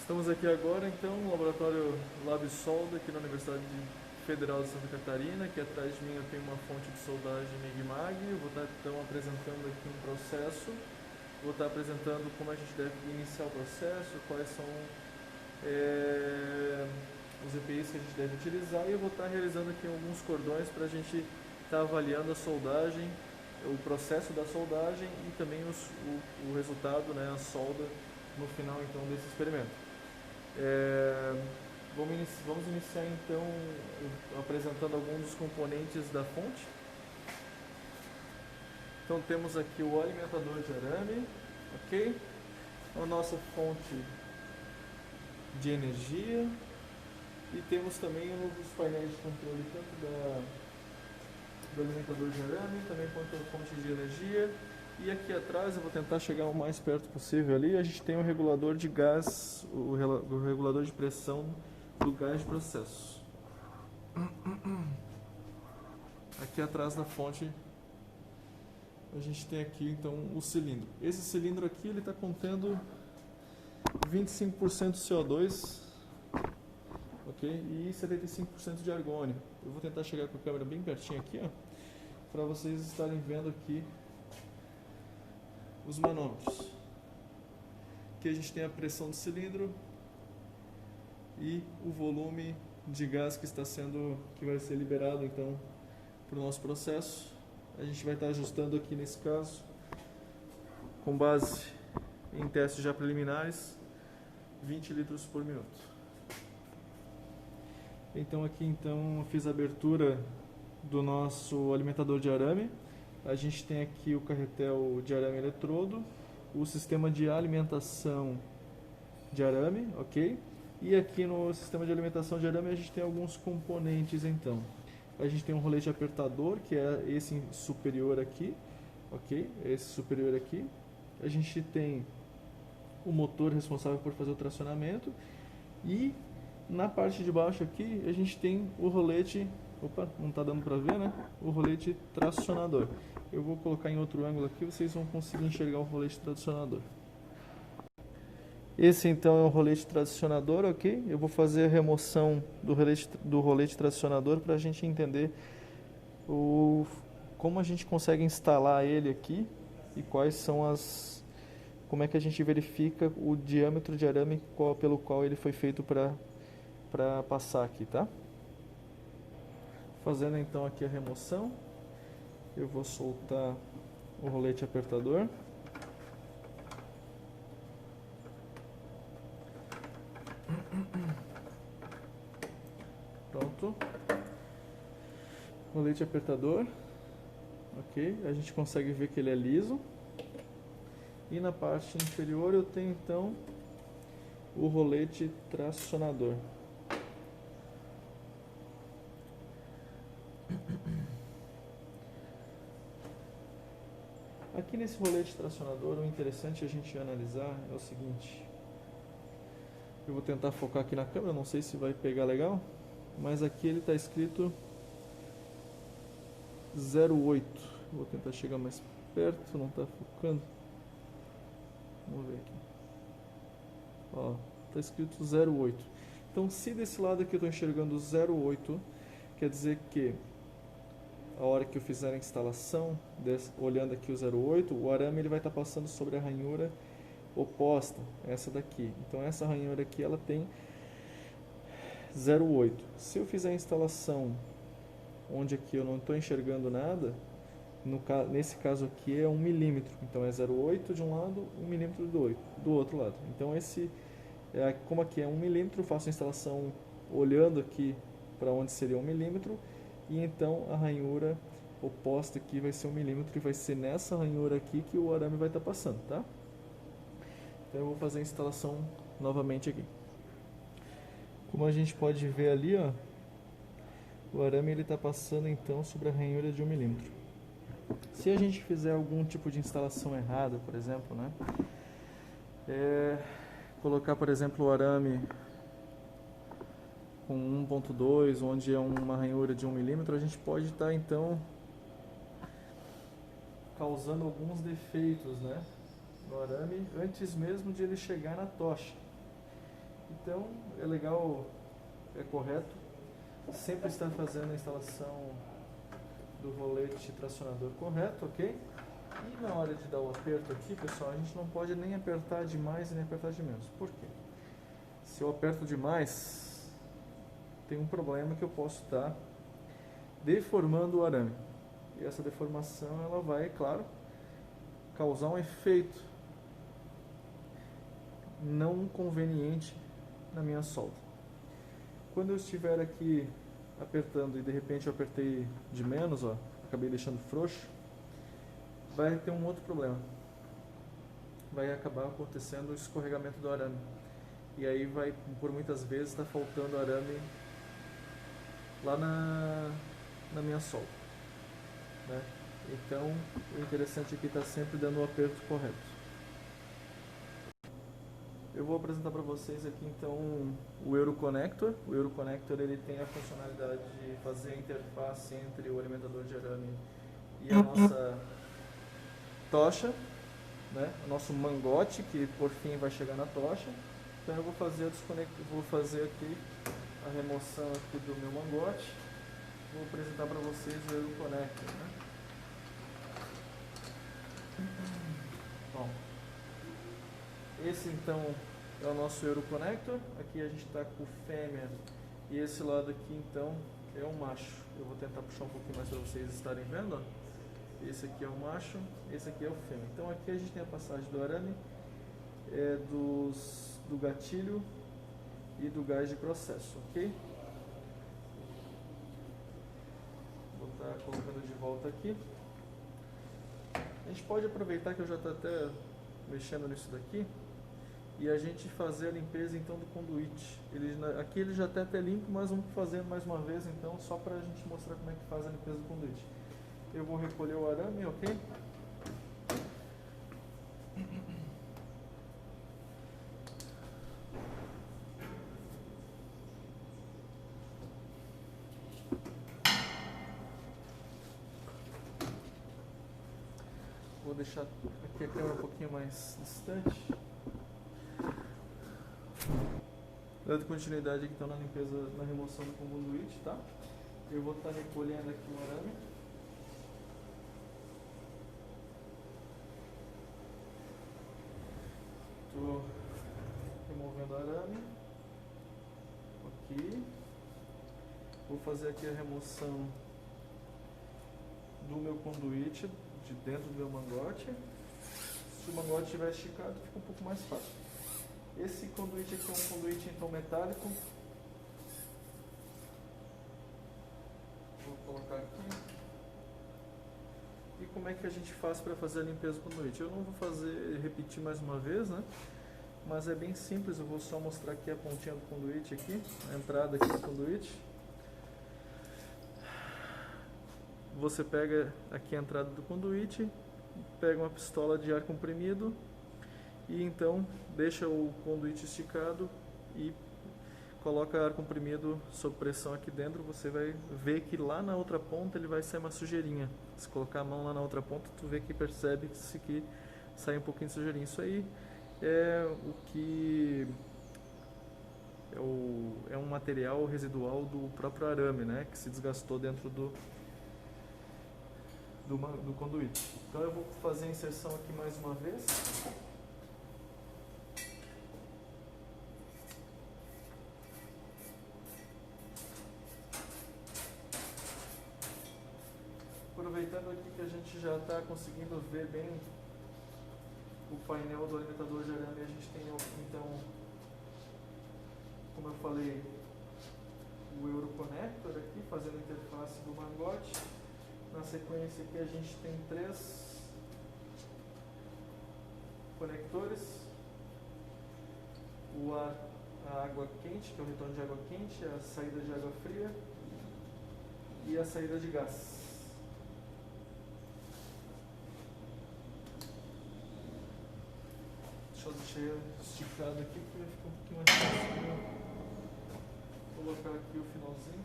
Estamos aqui agora, então, no laboratório Lab Solda, aqui na Universidade Federal de Santa Catarina. Aqui atrás de mim eu tenho uma fonte de soldagem MIG-MAG. Eu vou estar, então, apresentando aqui um processo. Vou estar apresentando como a gente deve iniciar o processo, quais são os EPIs que a gente deve utilizar. E eu vou estar realizando aqui alguns cordões para a gente estar avaliando a soldagem, o processo da soldagem e também o resultado, né, a solda no final então desse experimento. Vamos iniciar então apresentando alguns dos componentes da fonte. Então temos aqui o alimentador de arame, ok? A nossa fonte de energia e temos também os painéis de controle tanto do alimentador de arame, também quanto a fonte de energia. E aqui atrás, eu vou tentar chegar o mais perto possível ali, a gente tem o regulador de gás, o regulador de pressão do gás de processo. Aqui atrás da fonte a gente tem aqui então o cilindro. Esse cilindro aqui ele está contendo 25% de CO2, ok? E 75% de argônio. Eu vou tentar chegar com a câmera bem pertinho aqui, ó, para vocês estarem vendo aqui os manômetros. Aqui a gente tem a pressão do cilindro e o volume de gás que vai ser liberado então para o nosso processo. A gente vai estar ajustando aqui nesse caso, com base em testes já preliminares, 20 litros por minuto. Então aqui eu fiz a abertura do nosso alimentador de arame. A gente tem aqui o carretel de arame eletrodo, o sistema de alimentação de arame, ok? E aqui no sistema de alimentação de arame a gente tem alguns componentes então. A gente tem um rolete apertador, que é esse superior aqui, ok? Esse superior aqui. A gente tem o motor responsável por fazer o tracionamento e na parte de baixo aqui a gente tem o rolete, opa, não está dando para ver, né? O rolete tracionador. Eu vou colocar em outro ângulo aqui, vocês vão conseguir enxergar o rolete tracionador. Esse então é o rolete tracionador, ok? Eu vou fazer a remoção do rolete tracionador para a gente entender como a gente consegue instalar ele aqui e como é que a gente verifica o diâmetro de arame pelo qual ele foi feito para passar aqui, tá? Fazendo então aqui a remoção, eu vou soltar o rolete apertador. Pronto. Rolete apertador. Ok, a gente consegue ver que ele é liso. E na parte inferior eu tenho então o rolete tracionador. Aqui nesse rolete tracionador, o interessante a gente analisar é o seguinte. Eu vou tentar focar aqui na câmera, não sei se vai pegar legal, mas aqui ele está escrito 08. Vou tentar chegar mais perto, não está focando. Vamos ver aqui. Ó, está escrito 08. Então, se desse lado aqui eu estou enxergando 08, quer dizer que a hora que eu fizer a instalação, olhando aqui o 08, o arame ele vai estar passando sobre a ranhura oposta, essa daqui. Então essa ranhura aqui ela tem 0,8. Se eu fizer a instalação onde aqui eu não estou enxergando nada, nesse caso aqui é 1 milímetro. Então é 0,8 de um lado, 1 milímetro do outro lado. Então como aqui é 1 milímetro, eu faço a instalação olhando aqui para onde seria 1 milímetro. E então a ranhura oposta aqui vai ser 1 milímetro e vai ser nessa ranhura aqui que o arame vai estar passando, tá? Então eu vou fazer a instalação novamente aqui. Como a gente pode ver ali, ó, o arame está passando então sobre a ranhura de 1 milímetro. Se a gente fizer algum tipo de instalação errada, por exemplo, né, colocar, por exemplo, o arame com 1.2, onde é uma ranhura de 1 milímetro, a gente pode estar então causando alguns defeitos, né, no arame antes mesmo de ele chegar na tocha. Então é legal, é correto sempre estar fazendo a instalação do rolete tracionador correto, ok? E na hora de dar o aperto aqui, pessoal, a gente não pode nem apertar de mais e nem apertar de menos. Por quê? Se eu aperto demais, tem um problema que eu posso estar deformando o arame. E essa deformação ela vai, claro, causar um efeito não conveniente na minha solda. Quando eu estiver aqui apertando e de repente eu apertei de menos, ó, acabei deixando frouxo, vai ter um outro problema. Vai acabar acontecendo o escorregamento do arame. E aí vai, por muitas vezes, estar faltando arame lá na minha solda, né? Então, o interessante aqui está sempre dando o aperto correto. Eu vou apresentar para vocês aqui então o Euroconnector. O Euroconnector ele tem a funcionalidade de fazer a interface entre o alimentador de arame e a nossa tocha, né? O nosso mangote, que por fim vai chegar na tocha. Então eu vou fazer aqui a remoção aqui do meu mangote. Vou apresentar para vocês o Euroconnector, né? Bom, esse então é o nosso Euroconnector. Aqui a gente está com o fêmea e esse lado aqui então é o macho. Eu vou tentar puxar um pouquinho mais para vocês estarem vendo, ó. Esse aqui é o macho, esse aqui é o fêmea. Então aqui a gente tem a passagem do arame, do gatilho e do gás de processo, ok? Vou estar colocando de volta aqui. A gente pode aproveitar que eu já estou até mexendo nisso daqui e a gente fazer a limpeza então do conduíte. Aqui ele já está até limpo, mas vamos fazer mais uma vez então, só para a gente mostrar como é que faz a limpeza do conduíte. Eu vou recolher o arame, ok? Vou deixar aqui a câmera um pouquinho mais distante. Dando continuidade aqui então na limpeza, na remoção do conduíte, tá? Eu vou estar recolhendo aqui o arame. Estou removendo o arame. Aqui. Vou fazer aqui a remoção do meu conduíte de dentro do meu mangote. Se o mangote estiver esticado, fica um pouco mais fácil. Esse conduíte aqui é um conduíte então metálico. Vou colocar aqui. E como é que a gente faz para fazer a limpeza do conduíte? Eu não vou repetir mais uma vez, né? Mas é bem simples, eu vou só mostrar aqui a pontinha do conduíte aqui, a entrada aqui do conduíte. Você pega aqui a entrada do conduíte, pega uma pistola de ar comprimido e então deixa o conduíte esticado e coloca ar comprimido sob pressão aqui dentro. Você vai ver que lá na outra ponta ele vai sair uma sujeirinha. Se colocar a mão lá na outra ponta, tu vê que percebe-se que sai um pouquinho de sujeirinha. Isso aí é o que é um material residual do próprio arame, né, que se desgastou dentro do conduíte. Então eu vou fazer a inserção aqui mais uma vez. Aproveitando aqui que a gente já está conseguindo ver bem o painel do alimentador de arame, a gente tem então, como eu falei, o Euroconnector aqui fazendo a interface do mangote. Na sequência aqui a gente tem 3 conectores, a água quente, que é o retorno de água quente, a saída de água fria e a saída de gás. Deixa eu deixar esticado aqui porque vai ficar um pouquinho mais fácil. Vou colocar aqui o finalzinho.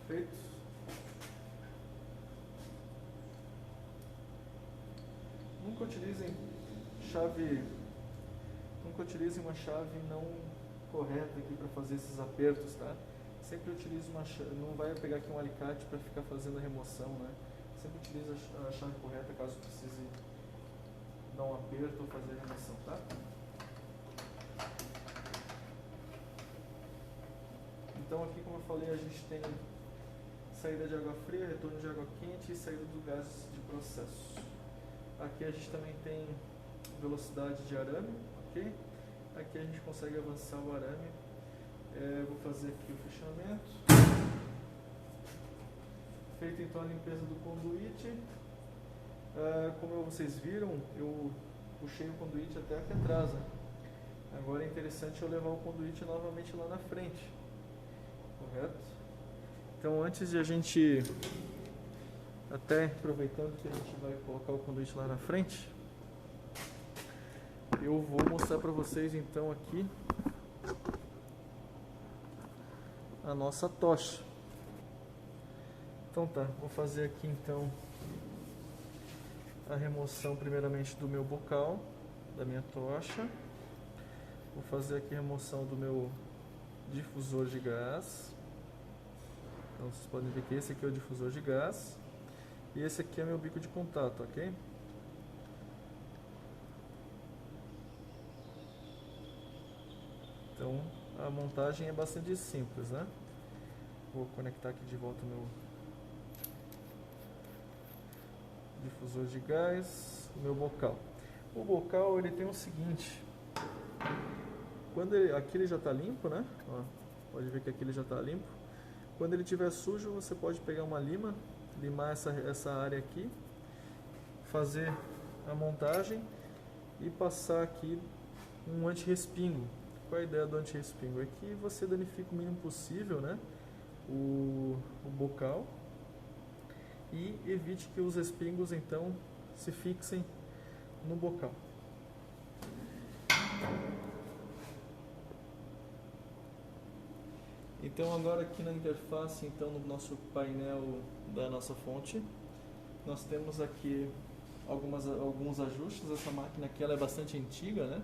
Feito. nunca utilizem uma chave não correta aqui para fazer esses apertos, tá? Sempre utilize uma chave, não vai pegar aqui um alicate para ficar fazendo a remoção, né? Sempre utilize a chave correta caso precise dar um aperto ou fazer a remoção, tá? Então aqui, como eu falei, a gente tem saída de água fria, retorno de água quente e saída do gás de processo. Aqui a gente também tem velocidade de arame, ok? Aqui a gente consegue avançar o arame. Vou fazer aqui o fechamento. Feita então a limpeza do conduíte. Como vocês viram, eu puxei o conduíte até aqui atrás, né? Agora é interessante eu levar o conduíte novamente lá na frente, correto? Então antes de a gente, até aproveitando que a gente vai colocar o conduíte lá na frente, eu vou mostrar para vocês então aqui a nossa tocha. Então tá, vou fazer aqui então a remoção primeiramente do meu bocal, da minha tocha. Vou fazer aqui a remoção do meu difusor de gás. Então vocês podem ver que esse aqui é o difusor de gás e esse aqui é meu bico de contato, ok? Então a montagem é bastante simples, né? Vou conectar aqui de volta o meu difusor de gás, o meu bocal. O bocal ele tem o seguinte, aqui ele já está limpo, né? Ó, pode ver que aqui ele já está limpo. Quando ele estiver sujo, você pode pegar uma lima, limar essa área aqui, fazer a montagem e passar aqui um anti-respingo. Qual é a ideia do anti-respingo? É que você danifica o mínimo possível, né, o bocal e evite que os respingos então se fixem no bocal. Então agora aqui na interface, então no nosso painel da nossa fonte, nós temos aqui alguns ajustes. Essa máquina aqui ela é bastante antiga, né?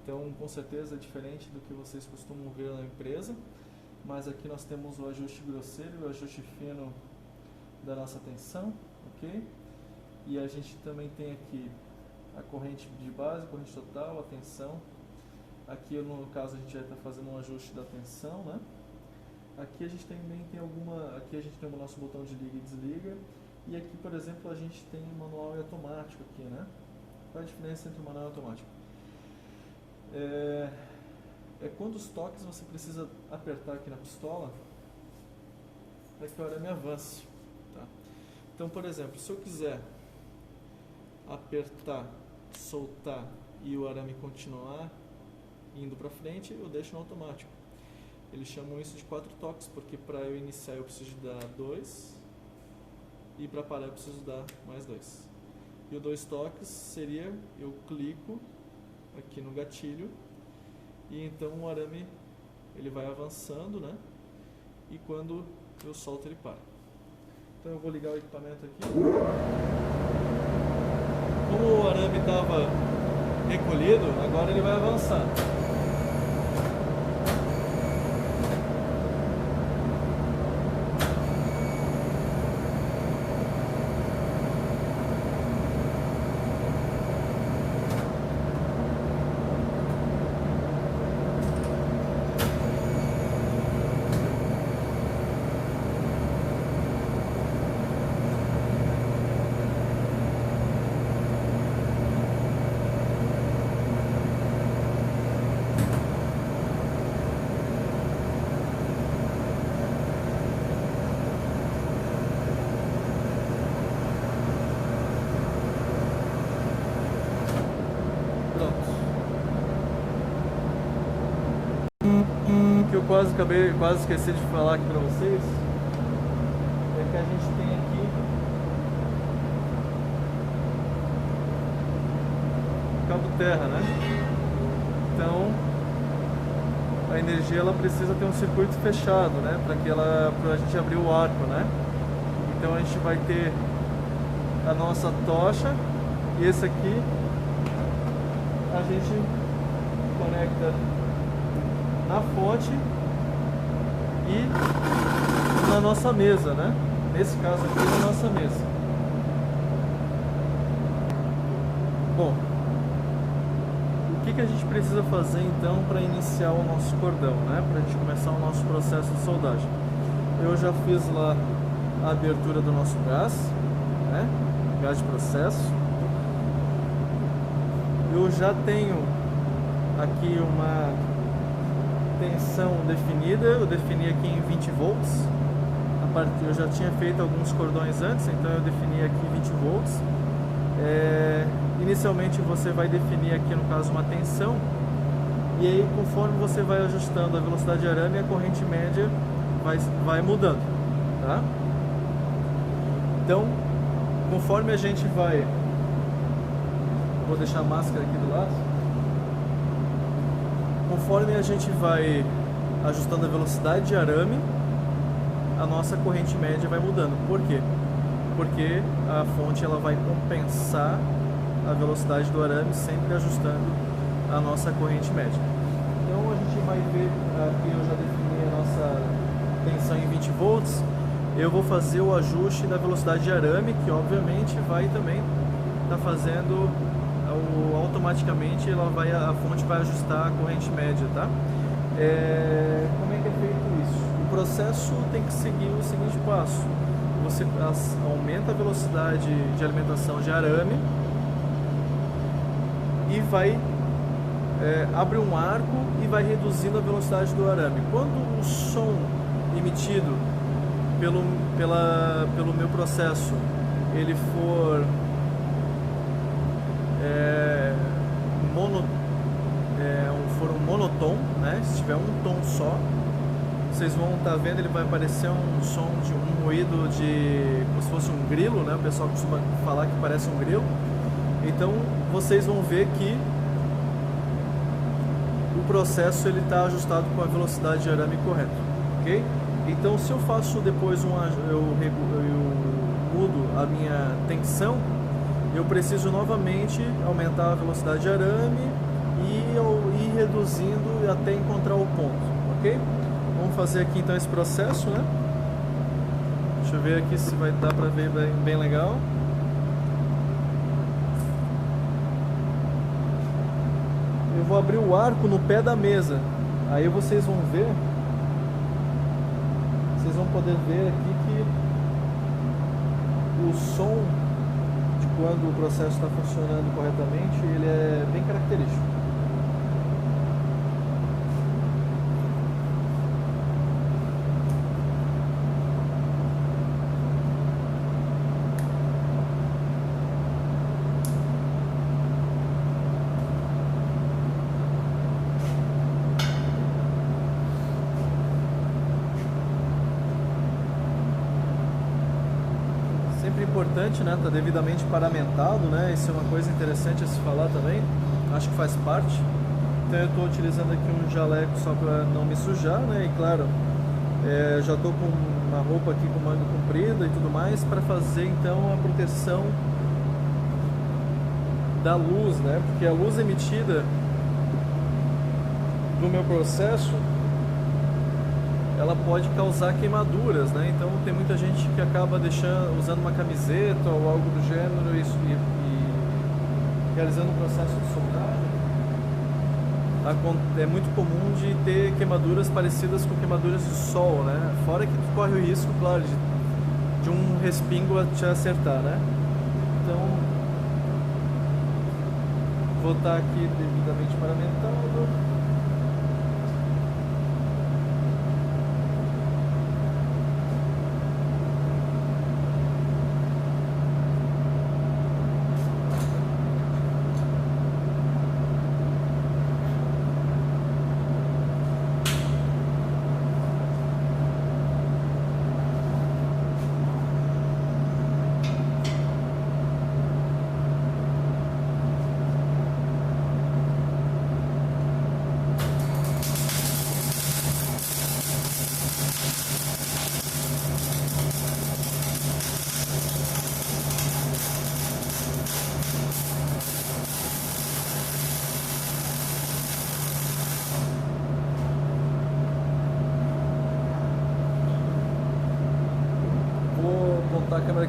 Então com certeza é diferente do que vocês costumam ver na empresa. Mas aqui nós temos o ajuste grosseiro e o ajuste fino da nossa tensão, ok? E a gente também tem aqui a corrente de base, corrente total, a tensão. Aqui no caso a gente vai estar fazendo um ajuste da tensão, né? Aqui a gente também tem aqui a gente tem o nosso botão de liga e desliga. E aqui, por exemplo, a gente tem manual e automático aqui, né? Qual a diferença entre o manual e o automático? Quantos toques você precisa apertar aqui na pistola para que o arame avance, tá? Então, por exemplo, se eu quiser apertar, soltar e o arame continuar indo para frente, eu deixo no automático. Eles chamam isso de 4 toques, porque para eu iniciar eu preciso dar 2 e para parar eu preciso dar mais 2. E o 2 toques seria, eu clico aqui no gatilho e então o arame ele vai avançando, né? E quando eu solto ele para. Então eu vou ligar o equipamento aqui. Como o arame estava recolhido, agora ele vai avançar. Que eu quase esqueci de falar aqui pra vocês é que a gente tem aqui cabo terra, né? Então a energia ela precisa ter um circuito fechado, né? Para a gente abrir o arco, né? Então a gente vai ter a nossa tocha E esse aqui a gente conecta na fonte e na nossa mesa, né? Nesse caso aqui, na nossa mesa. Bom, o que a gente precisa fazer então para iniciar o nosso cordão, né? Para a gente começar o nosso processo de soldagem. Eu já fiz lá a abertura do nosso gás, né? Gás de processo. Eu já tenho aqui uma tensão definida, eu defini aqui em 20 volts. Eu já tinha feito alguns cordões antes, então eu defini aqui 20 volts. Inicialmente você vai definir aqui no caso uma tensão, e aí conforme você vai ajustando a velocidade de arame, a corrente média vai mudando, tá? Então, conforme a gente vai... Vou deixar a máscara aqui do lado. Conforme a gente vai ajustando a velocidade de arame, a nossa corrente média vai mudando. Por quê? Porque a fonte ela vai compensar a velocidade do arame, sempre ajustando a nossa corrente média. Então a gente vai ver, aqui eu já defini a nossa tensão em 20 volts. Eu vou fazer o ajuste da velocidade de arame, que obviamente vai também estar fazendo automaticamente, a fonte vai ajustar a corrente média, tá? Como é que é feito isso? O processo tem que seguir o seguinte passo: você aumenta a velocidade de alimentação de arame e vai abre um arco e vai reduzindo a velocidade do arame. Quando o som emitido pelo meu processo ele for um monotom, né? Se tiver um tom só, vocês vão estar vendo, ele vai aparecer um som de um ruído de como se fosse um grilo, né? O pessoal costuma falar que parece um grilo. Então vocês vão ver que o processo ele está ajustado com a velocidade de arame correta, ok? Então se eu faço depois eu mudo a minha tensão, eu preciso novamente aumentar a velocidade de arame e ir reduzindo até encontrar o ponto, ok? Vamos fazer aqui então esse processo, né? Deixa eu ver aqui se vai dar para ver bem legal. Eu vou abrir o arco no pé da mesa, aí vocês vão ver, vocês vão poder ver aqui que o som de quando o processo está funcionando corretamente, ele é bem característico. Importante, né? Tá devidamente paramentado, né? Isso é uma coisa interessante a se falar também. Acho que faz parte. Então eu estou utilizando aqui um jaleco só para não me sujar, né? E claro, já estou com uma roupa aqui com manga comprida e tudo mais para fazer então a proteção da luz, né? Porque a luz emitida do meu processo, ela pode causar queimaduras, né? Então tem muita gente que acaba usando uma camiseta ou algo do gênero e realizando o processo de soldagem. É muito comum de ter queimaduras parecidas com queimaduras de sol, né? Fora que tu corre o risco, claro, de um respingo a te acertar, né? Então vou estar aqui devidamente paramentado.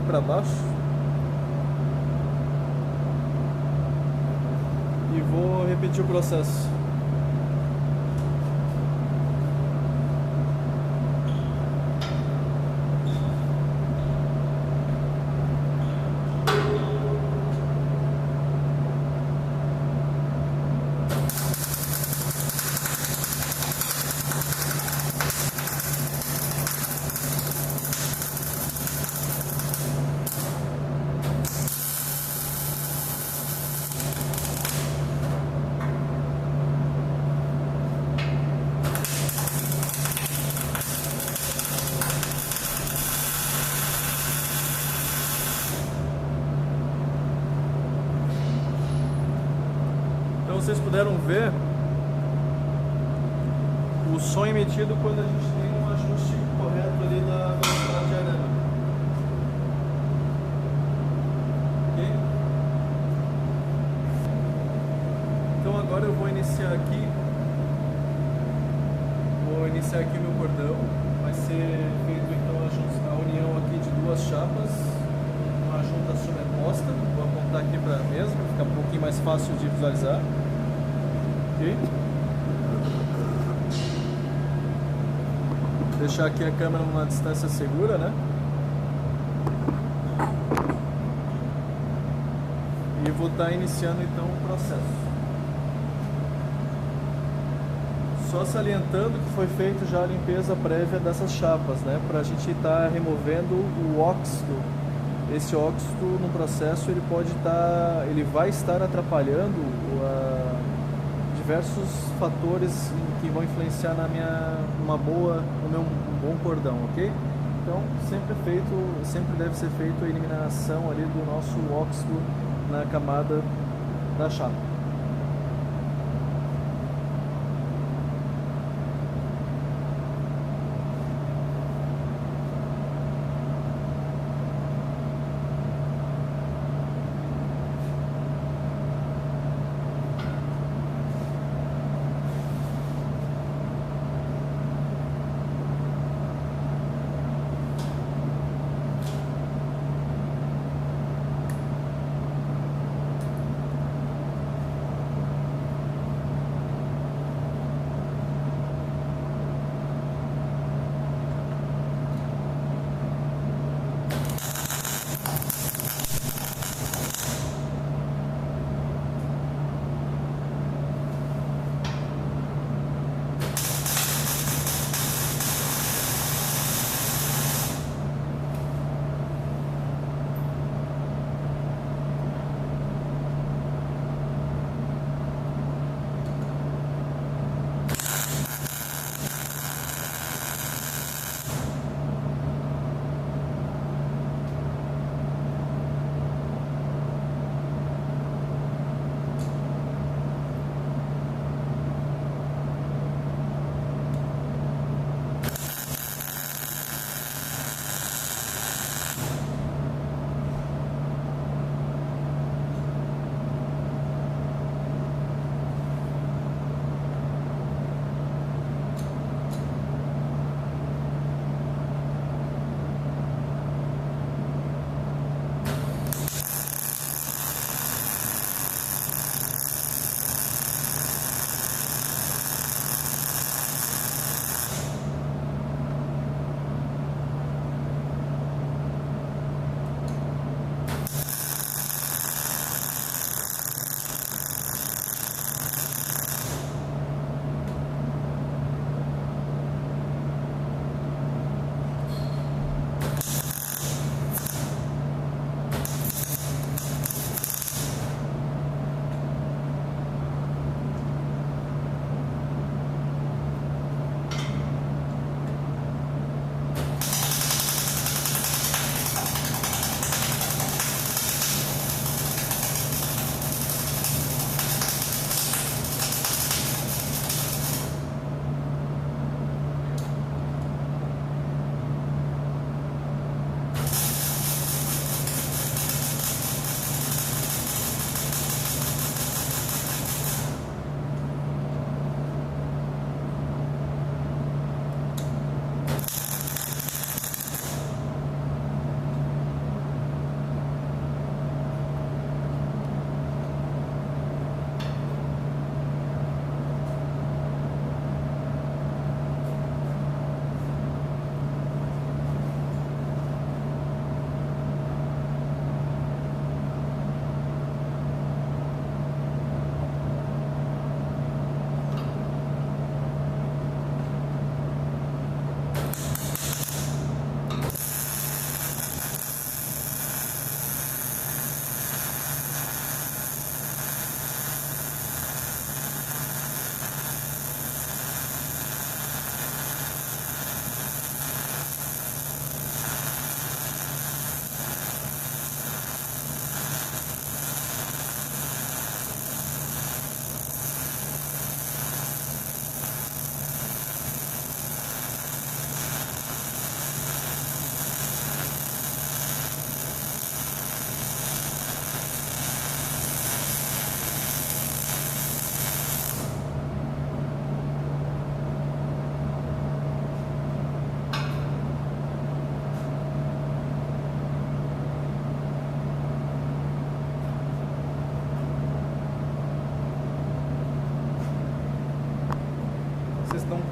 para baixo. E vou repetir o processo. Vocês puderam ver o som emitido quando a gente tem um ajuste correto ali da velocidade de arame. Ok? Então agora eu vou iniciar aqui o meu cordão. Vai ser feito então a união aqui de duas chapas, uma junta sobreposta. Vou apontar aqui para a mesa para ficar um pouquinho mais fácil de visualizar. Okay. Deixar aqui a câmera numa distância segura, né? E vou estar iniciando então o processo. Só salientando que foi feito já a limpeza prévia dessas chapas, né? Para a gente estar removendo o óxido. Esse óxido no processo ele vai estar atrapalhando diversos fatores que vão influenciar um bom cordão, ok? Então sempre deve ser feito a eliminação ali do nosso óxido na camada da chapa.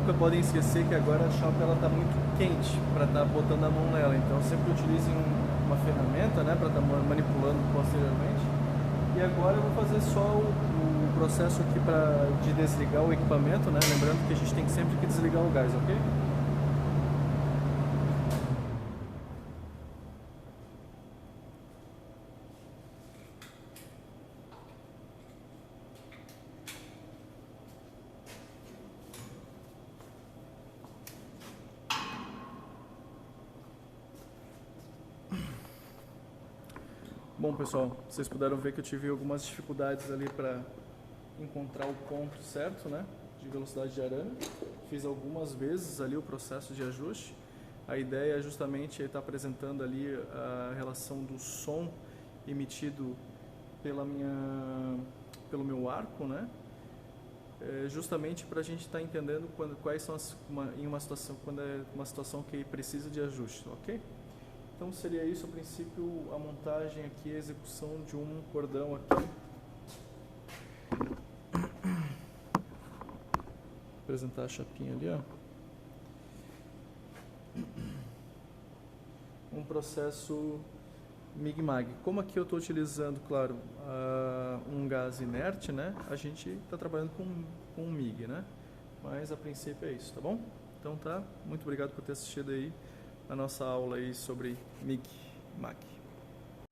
nunca podem esquecer que agora a chapa ela está muito quente para estar botando a mão nela, então sempre utilizem uma ferramenta, né, para estar manipulando posteriormente. E agora eu vou fazer só o processo aqui de desligar o equipamento, né, lembrando que a gente tem que sempre que desligar o gás, ok? Bom, pessoal, vocês puderam ver que eu tive algumas dificuldades ali para encontrar o ponto certo, né, de velocidade de arame. Fiz algumas vezes ali o processo de ajuste. A ideia é justamente estar apresentando ali a relação do som emitido pelo meu arco, né, justamente para a gente estar entendendo quais são em uma situação, quando é uma situação que precisa de ajuste, ok? Então seria isso, a princípio, a montagem aqui, a execução de um cordão aqui. Vou apresentar a chapinha ali, ó. Um processo MIG-MAG. Como aqui eu estou utilizando, claro, um gás inerte, né? A gente está trabalhando com um MIG, né? Mas a princípio é isso, tá bom? Então tá, muito obrigado por ter assistido aí a nossa aula aí sobre MIG-MAG.